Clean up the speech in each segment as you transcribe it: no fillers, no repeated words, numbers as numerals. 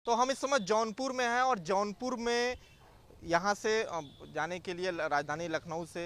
तो हम इस समय जौनपुर में हैं और जौनपुर में यहाँ से जाने के लिए राजधानी लखनऊ से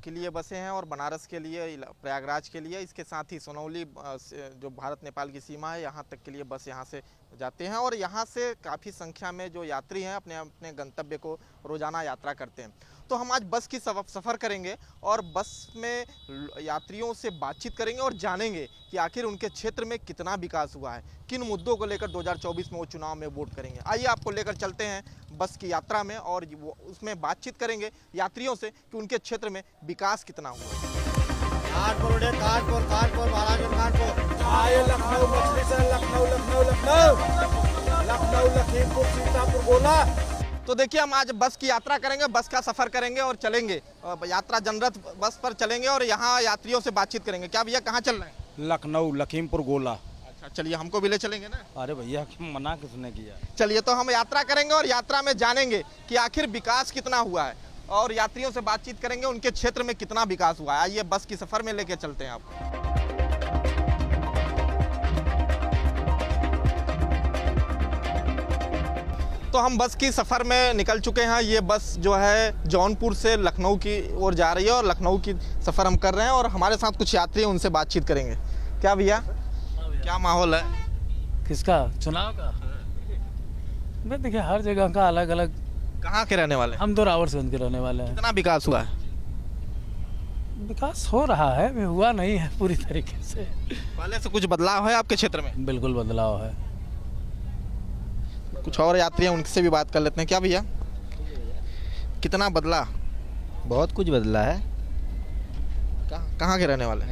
के लिए बसें हैं और बनारस के लिए, प्रयागराज के लिए, इसके साथ ही सोनौली जो भारत नेपाल की सीमा है यहाँ तक के लिए बस यहाँ से जाते हैं। और यहाँ से काफ़ी संख्या में जो यात्री हैं अपने अपने गंतव्य को रोज़ाना यात्रा करते हैं। तो हम आज बस की सफ़र करेंगे और बस में यात्रियों से बातचीत करेंगे और जानेंगे कि आखिर उनके क्षेत्र में कितना विकास हुआ है, किन मुद्दों को लेकर 2024 में वो चुनाव में वोट करेंगे। आइए आपको लेकर चलते हैं बस की यात्रा में और उसमें बातचीत करेंगे यात्रियों से कि उनके क्षेत्र में विकास कितना हुआ है। कानपुर महाराजगंज लखनऊ मछली शहर लखनऊ लखीमपुर सीतापुर गोला। तो देखिए हम आज बस की यात्रा करेंगे, बस का सफ़र करेंगे और चलेंगे यात्रा जनरथ बस पर चलेंगे और यहाँ यात्रियों से बातचीत करेंगे। क्या भैया कहाँ चल रहे हैं? लखनऊ लखीमपुर गोला। अच्छा चलिए, हमको भी ले चलेंगे ना। अरे भैया मना किसने किया। चलिए तो हम यात्रा करेंगे और यात्रा में जानेंगे कि आखिर विकास कितना हुआ है और यात्रियों से बातचीत करेंगे उनके क्षेत्र में कितना विकास हुआ है। आइए बस की सफ़र में लेके चलते हैं आपको। तो हम बस की सफ़र में निकल चुके हैं। ये बस जो है जौनपुर से लखनऊ की ओर जा रही है और लखनऊ की सफ़र हम कर रहे हैं और हमारे साथ कुछ यात्री हैं, उनसे बातचीत करेंगे। क्या भैया क्या माहौल है? किसका? चुनाव का? मैं देखिए हर जगह का अलग अलग। कहाँ के रहने वाले? हम तो रावरसगंज के रहने वाले हैं। कितना विकास हुआ है? विकास हो रहा है, भी हुआ नहीं है पूरी तरीके से। पहले से कुछ बदलाव है आपके क्षेत्र में? बिल्कुल बदलाव है। कुछ और यात्री हैं, उनसे भी बात कर लेते हैं। क्या भैया कितना बदला? बहुत कुछ बदला है। कहाँ के रहने वाले?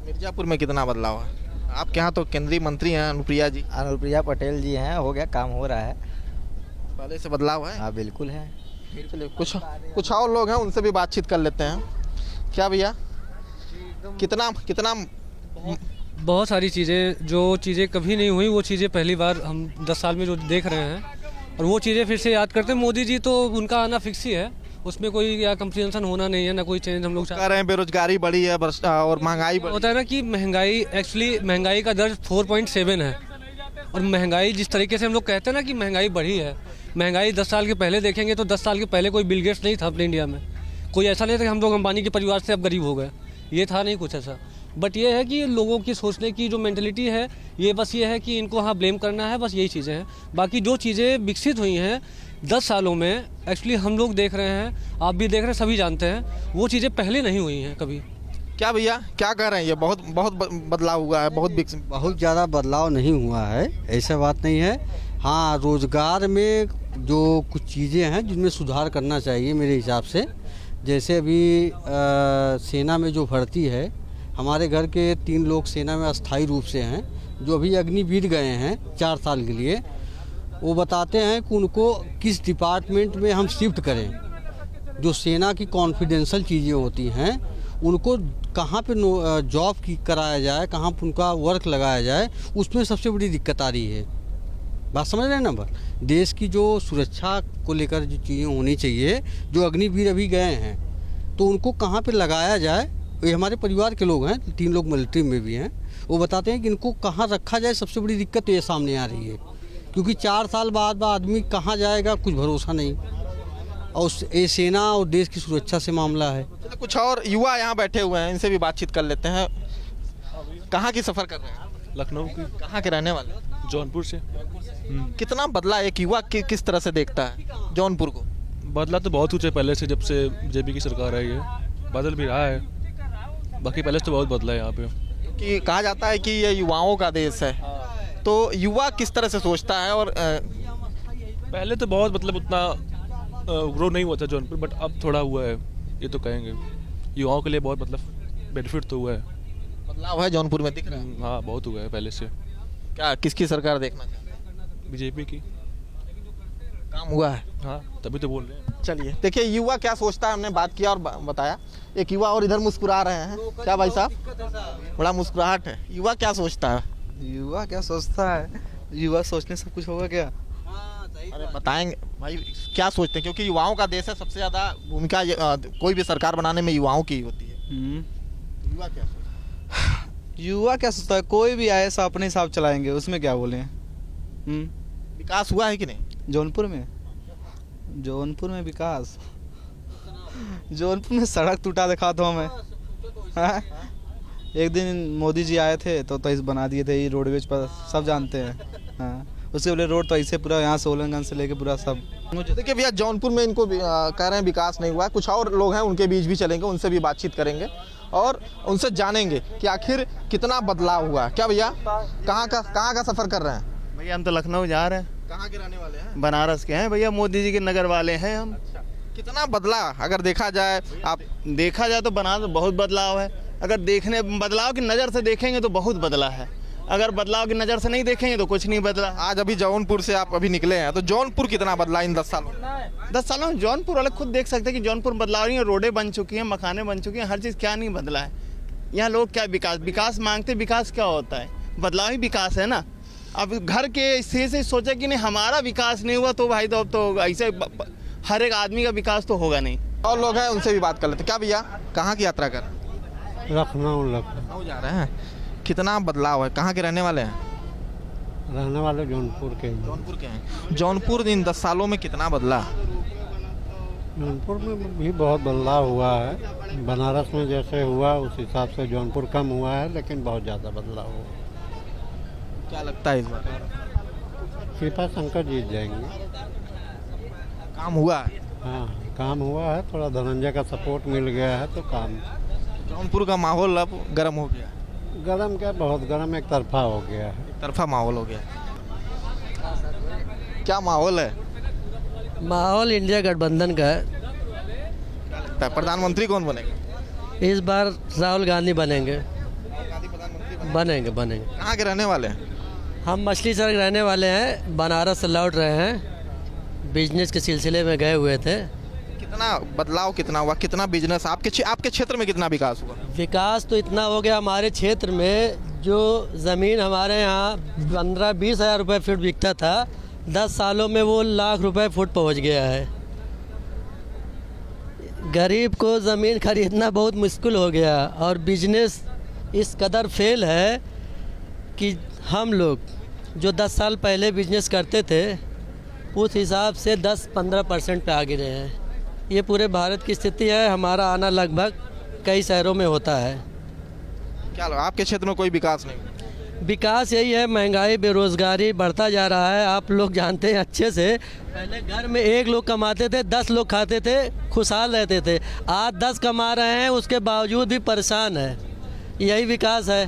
मिर्ज़ापुर में कितना बदलाव है? आपके यहाँ तो केंद्रीय मंत्री हैं अनुप्रिया जी। अनुप्रिया पटेल जी हैं, हो गया, काम हो रहा है। पहले से बदलाव है? हाँ बिल्कुल है। चलिए कुछ और लोग हैं, उनसे भी बातचीत कर लेते हैं। क्या भैया कितना बहुत सारी चीज़ें, जो चीज़ें कभी नहीं हुई वो चीज़ें पहली बार हम 10 साल में जो देख रहे हैं और वो चीज़ें फिर से याद करते हैं। मोदी जी तो उनका आना फिक्स ही है, उसमें कोई या कंप्रीहेंशन होना नहीं है, ना कोई चेंज हम लोग कह रहे हैं। बेरोजगारी बढ़ी है और महंगाई बढ़ी होता है ना कि महंगाई, एक्चुअली महंगाई का दर 4.7 है और महंगाई जिस तरीके से हम लोग कहते हैं ना कि महंगाई बढ़ी है, महंगाई 10 साल के पहले देखेंगे तो 10 साल के पहले कोई बिल गेट्स नहीं था अपने इंडिया में। कोई ऐसा नहीं था कि हम लोग अंबानी के परिवार से अब गरीब हो गए, ये था नहीं कुछ ऐसा। बट ये है कि लोगों की सोचने की जो मेंटलिटी है, ये बस ये है कि इनको हाँ ब्लेम करना है, बस यही चीज़ें हैं। बाकी जो चीज़ें विकसित हुई हैं 10 सालों में, एक्चुअली हम लोग देख रहे हैं, आप भी देख रहे हैं, सभी जानते हैं, वो चीज़ें पहले नहीं हुई हैं कभी। क्या भैया क्या कह रहे हैं? ये बहुत बदलाव हुआ है, बहुत ज़्यादा बदलाव नहीं हुआ है, ऐसा बात नहीं है। हाँ, रोज़गार में जो कुछ चीज़ें हैं जिनमें सुधार करना चाहिए मेरे हिसाब से। जैसे अभी सेना में जो भर्ती है, हमारे घर के 3 लोग सेना में अस्थायी रूप से हैं, जो अभी अग्निवीर गए हैं 4 साल के लिए। वो बताते हैं कि उनको किस डिपार्टमेंट में हम शिफ्ट करें। जो सेना की कॉन्फिडेंशियल चीज़ें होती हैं, उनको कहाँ पे जॉब की कराया जाए, कहाँ पे उनका वर्क लगाया जाए, उसमें सबसे बड़ी दिक्कत आ रही है। बात समझ रहे हैं ना? देश की जो सुरक्षा को लेकर जो चीज़ें होनी चाहिए, जो अग्निवीर अभी गए हैं, तो उनको कहाँ पे लगाया जाए। ये हमारे परिवार के लोग हैं, 3 लोग मिलिट्री में भी हैं। वो बताते हैं कि इनको कहाँ रखा जाए, सबसे बड़ी दिक्कत ये सामने आ रही है। क्योंकि 4 साल बाद आदमी कहाँ जाएगा कुछ भरोसा नहीं, और ये सेना और देश की सुरक्षा से मामला है। कुछ और युवा यहाँ बैठे हुए हैं, इनसे भी बातचीत कर लेते हैं। कहाँ की सफ़र कर रहे हैं? लखनऊ की। कहाँ के रहने वाले? जौनपुर से। कितना बदला एक युवा किस तरह से देखता है जौनपुर को? बदला तो बहुत कुछ है पहले से, जब से बीजेपी की सरकार आई है, बदल भी रहा है। बाकी पहले से तो बहुत बदला है यहाँ पे। कि कहा जाता है कि ये युवाओं का देश है, तो युवा किस तरह से सोचता है? और पहले तो बहुत मतलब उतना ग्रो नहीं हुआ था जौनपुर, बट अब थोड़ा हुआ है, ये तो कहेंगे। युवाओं के लिए बहुत मतलब बेनिफिट तो हुआ है, बदलाव है जौनपुर में दिख रहा है। हाँ बहुत हुआ है पहले से। क्या किसकी सरकार देखना चाहते हैं? बीजेपी की। काम हुआ है? हाँ तभी तो बोल रहे हैं। चलिए देखिए युवा क्या सोचता है, हमने बात किया और बताया। एक युवा और इधर मुस्कुरा रहे हैं। क्या भाई साहब, बड़ा मुस्कुराहट है। युवा क्या सोचता है? युवा क्या सोचता है? युवा सोचने सब कुछ होगा क्या? अरे बताएंगे भाई क्या सोचते हैं, क्योंकि युवाओं का देश है, सबसे ज़्यादा भूमिका कोई भी सरकार बनाने में युवाओं की होती है। युवा क्या सोचता है? युवा क्या सोचता है? कोई भी आए सब अपने हिसाब चलाएंगे, उसमें क्या बोले। विकास हुआ है कि नहीं? जौनपुर में विकास, जौनपुर में सड़क टूटा दिखा दो हमें। हाँ? एक दिन मोदी जी आए थे तो इस बना दिए थे, ये रोडवेज पर सब जानते हैं। हाँ, उसके बोले रोड तो ऐसे पूरा यहाँ सोलंगन से लेके पूरा सब। देखिए भैया, जौनपुर में इनको कह रहे हैं विकास नहीं हुआ। कुछ और लोग हैं, उनके बीच भी चलेंगे, उनसे भी बातचीत करेंगे और उनसे जानेंगे कि आखिर कितना बदलाव हुआ। क्या भैया, कहाँ का सफर कर रहे हैं? भैया हम तो लखनऊ जा रहे हैं। कहाँ के रहने वाले हैं? बनारस के हैं भैया, मोदी जी के नगर वाले हैं हम। कितना बदला अगर देखा जाए? आप देखा जाए तो बनारस बहुत बदलाव है। अगर देखने बदलाव की नज़र से देखेंगे तो बहुत बदला है, अगर बदलाव की नज़र से नहीं देखेंगे तो कुछ नहीं बदला। आज अभी जौनपुर से आप अभी निकले हैं, तो जौनपुर कितना बदला इन 10 सालों में? 10 सालों में जौनपुर वाले खुद देख सकते हैं कि जौनपुर बदलाव नहीं है। रोडें बन चुकी हैं, मकाने बन चुकी हैं, हर चीज़ क्या नहीं बदला है। यहाँ लोग क्या विकास मांगते, विकास क्या होता है? बदलाव ही विकास है ना। अब घर के हिस्से से सोचा कि नहीं हमारा विकास नहीं हुआ तो भाई तो अब तो ऐसे हर एक आदमी का विकास तो होगा नहीं। और लोग हैं, उनसे भी बात कर लेते। क्या भैया, कहाँ की यात्रा कर? लखनऊ जा रहे हैं। कितना बदलाव है? कहाँ के रहने वाले हैं? रहने वाले जौनपुर के। जौनपुर के हैं। जौनपुर इन 10 सालों में कितना बदला? जौनपुर में भी बहुत बदलाव हुआ है। बनारस में जैसे हुआ उस हिसाब से जौनपुर कम हुआ है, लेकिन बहुत ज़्यादा बदलाव हुआ। क्या लगता है इस बार? कृपा शंकर जीत जाएंगे। काम हुआ है? हाँ, काम हुआ है, थोड़ा धनंजय का सपोर्ट मिल गया है तो काम। जौनपुर का माहौल अब गर्म हो गया? गरम क्या, बहुत गरम, एक तरफा हो गया है। एक तरफा माहौल हो गया। क्या माहौल है? माहौल इंडिया गठबंधन का है। क्या लगता है प्रधानमंत्री कौन बनेगा? इस बार राहुल गांधी बनेंगे। बनेंगे। कहाँ के रहने वाले हैं? हम मछली शहर रहने वाले हैं, बनारस से लौट रहे हैं, बिजनेस के सिलसिले में गए हुए थे। कितना बदलाव कितना हुआ? कितना बिजनेस आपके क्षेत्र में कितना विकास हुआ? विकास तो इतना हो गया हमारे क्षेत्र में, जो ज़मीन हमारे यहाँ 15-20 हज़ार रुपये फुट बिकता था, 10 सालों में वो लाख रुपए फुट पहुँच गया है। गरीब को ज़मीन खरीदना बहुत मुश्किल हो गया और बिजनेस इस कदर फेल है कि हम लोग जो 10 साल पहले बिजनेस करते थे उस हिसाब से 10-15% पे आ गिरे हैं। ये पूरे भारत की स्थिति है। हमारा आना लगभग कई शहरों में होता है। क्या आपके क्षेत्र में कोई विकास नहीं? विकास यही है, महंगाई, बेरोज़गारी बढ़ता जा रहा है। आप लोग जानते हैं अच्छे से, पहले घर में 1 लोग कमाते थे, 10 लोग खाते थे, खुशहाल रहते थे। आज 10 कमा रहे हैं, उसके बावजूद भी परेशान है। यही विकास है।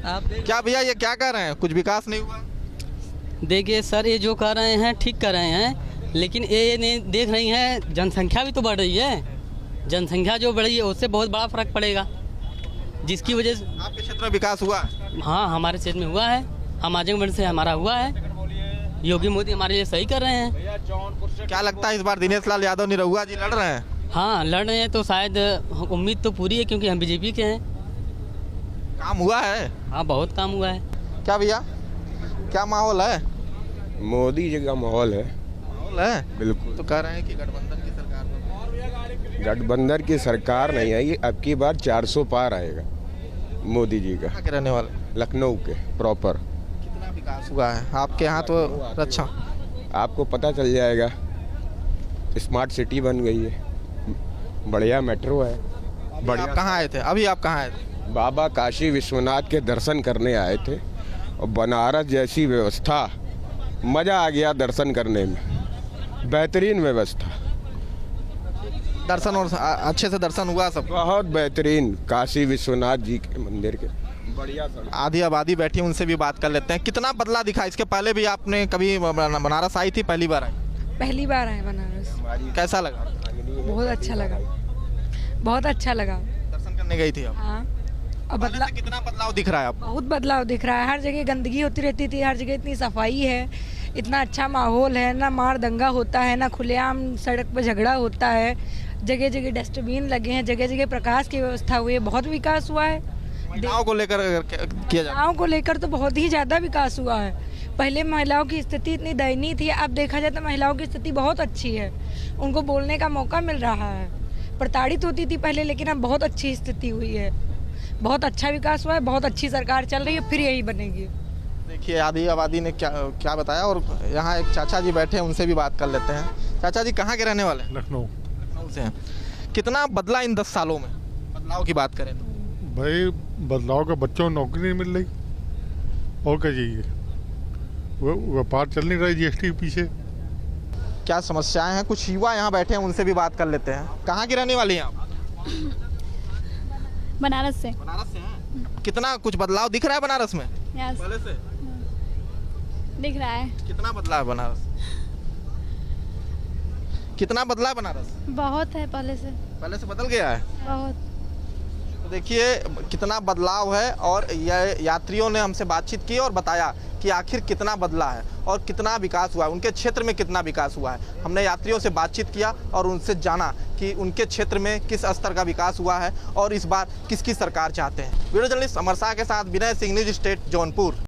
आप क्या भैया, ये क्या कर रहे हैं? कुछ विकास नहीं हुआ? देखिए सर, ये जो कर रहे हैं ठीक कर रहे हैं, लेकिन ये नहीं देख रही हैं जनसंख्या भी तो बढ़ रही है। जनसंख्या जो बढ़ी है उससे बहुत बड़ा फर्क पड़ेगा, जिसकी वजह से। आपके क्षेत्र में विकास हुआ? हाँ, हमारे क्षेत्र में हुआ है। हम आजमगढ़ से हमारा हुआ है। योगी मोदी हमारे लिए सही कर रहे हैं। क्या लगता है इस बार दिनेश लाल यादव निरहुआ जी लड़ रहे हैं? हाँ, लड़ रहे हैं तो शायद उम्मीद तो पूरी है, क्योंकि हम बीजेपी के हैं। काम हुआ है? हाँ, बहुत काम हुआ है। क्या भैया, क्या माहौल है? मोदी जी का माहौल है। माहौल है, बिल्कुल। तो कह रहे हैं कि गठबंधन की सरकार गठबंधन की सरकार नहीं आई, अब की बार 400 पार आएगा मोदी जी का। कहाँ के रहने वाले? लखनऊ के प्रॉपर। कितना विकास हुआ है आपके यहाँ? तो अच्छा, आपको पता चल जाएगा। स्मार्ट सिटी बन गई है, बढ़िया मेट्रो है। बढ़िया। आप कहाँ आए थे अभी? आप कहाँ आए थे? बाबा काशी विश्वनाथ के दर्शन करने आए थे, और बनारस जैसी व्यवस्था, मज़ा आ गया दर्शन करने में। बेहतरीन व्यवस्था, दर्शन और अच्छे से दर्शन हुआ सब? बहुत बेहतरीन। काशी विश्वनाथ जी के मंदिर के बढ़िया। आधी आबादी बैठी, उनसे भी बात कर लेते हैं। कितना बदला दिखा? इसके पहले भी आपने कभी बनारस आई थी? पहली बार आई? पहली बार आए बनारस। कैसा लगा? बहुत अच्छा लगा, बहुत अच्छा लगा। दर्शन करने गई थी आप? हाँ। और बदलाव, कितना बदलाव दिख रहा है आपको? बहुत बदलाव दिख रहा है। हर जगह गंदगी होती रहती थी, हर जगह इतनी सफाई है, इतना अच्छा माहौल है, ना मार दंगा होता है, ना खुलेआम सड़क पर झगड़ा होता है। जगह जगह डस्टबिन लगे हैं, जगह जगह प्रकाश की व्यवस्था हुई है। बहुत विकास हुआ है। महिलाओं को लेकर किया जाए? महिलाओं को लेकर तो बहुत ही ज़्यादा विकास हुआ है। पहले महिलाओं की स्थिति इतनी दयनीय थी, अब देखा जाए तो महिलाओं की स्थिति बहुत अच्छी है। उनको बोलने का मौका मिल रहा है। प्रताड़ित होती थी पहले, लेकिन अब बहुत अच्छी स्थिति हुई है। बहुत अच्छा विकास हुआ है, बहुत अच्छी सरकार चल रही है, फिर यही बनेगी। देखिए आधी आबादी ने क्या बताया, और यहाँ एक चाचा जी बैठे हैं, उनसे भी बात कर लेते हैं। चाचा जी कहाँ के रहने वाले हैं? लखनऊ से हैं। कितना बदला इन 10 सालों में, बदलाव की बात करें तो? भाई बदलाव का बच्चों को नौकरी नहीं मिल रही, और क्या चाहिए, व्यापार चल नहीं रहा है जीएसटी के पीछे। क्या समस्याएं हैं, कुछ युवा यहाँ बैठे हैं, उनसे भी बात कर लेते हैं। कहाँ की रहने वाली हैं आप? बनारस से। बनारस से हैं। कितना कुछ बदलाव दिख रहा है बनारस में यस पहले से? दिख रहा है। कितना बदला है बनारस? कितना बदला है बनारस? बहुत है, पहले से बदल गया है बहुत। तो देखिए कितना बदलाव है, और ये यात्रियों ने हमसे बातचीत की और बताया कि आखिर कितना बदला है और कितना विकास हुआ है, उनके क्षेत्र में कितना विकास हुआ है। हमने यात्रियों से बातचीत किया और उनसे जाना कि उनके क्षेत्र में किस स्तर का विकास हुआ है और इस बार किसकी सरकार चाहते हैं। वीडियो जर्नलिस्ट अमर शाह के साथ विनय सिंह, न्यूज़ स्टेट जौनपुर।